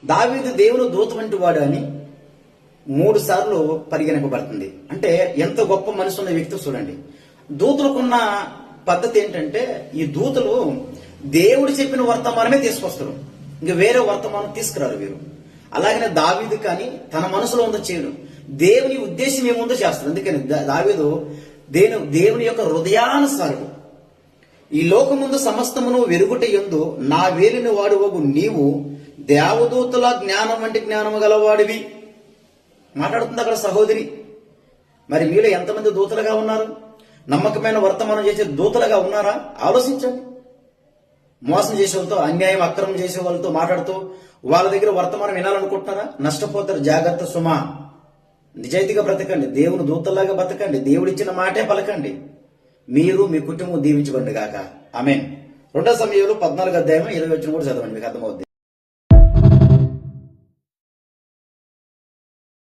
దావీదు దేవుని దూత వంటి వాడు అని 3 సార్లు పరిగణింపబడుతుంది. అంటే ఎంత గొప్ప మనసు ఉన్న వ్యక్తి చూడండి. దూతలకున్న పద్ధతి ఏంటంటే, ఈ దూతలు దేవుడు చెప్పిన వర్తమానమే తీసుకొస్తారు, ఇంక వేరే వర్తమానం తీసుకురారు వీరు. అలాగనే దావీదు కానీ తన మనసులో ఉందో చేయడు, దేవుని ఉద్దేశం ఏముందో చేస్తారు. అందుకని దావీదు దేవుని యొక్క హృదయానుసారుడు. ఈ లోకముందు సమస్తమును వెరుగుట యందు నా వేలిన వాడువగు నీవు దేవదూతుల జ్ఞానం వంటి జ్ఞానము గలవాడివి మాట్లాడుతుంది అక్కడ సహోదరి. మరి మీలో ఎంతమంది దూతలుగా ఉన్నారు? నమ్మకమైన వర్తమానం చేసే దూతలుగా ఉన్నారా? ఆలోచించండి. మోసం చేసే వాళ్ళతో, అన్యాయం అక్రమం చేసే వాళ్ళతో మాట్లాడుతూ వాళ్ళ దగ్గర వర్తమానం వినాలనుకుంటున్నారా? నష్టపోతారు. జాగ్రత్త సుమా. నిజాయితీగా బ్రతకండి, దేవుని దూతల్లాగా బ్రతకండి, దేవుడిచ్చిన మాటే పలకండి. మీరు మీ కుటుంబం దీవించబడి గాక. ఆమేన్. 2 సమూయేలు 14 అధ్యాయం 20 కూడా చదవండి, మీకు అర్థమవుతుంది.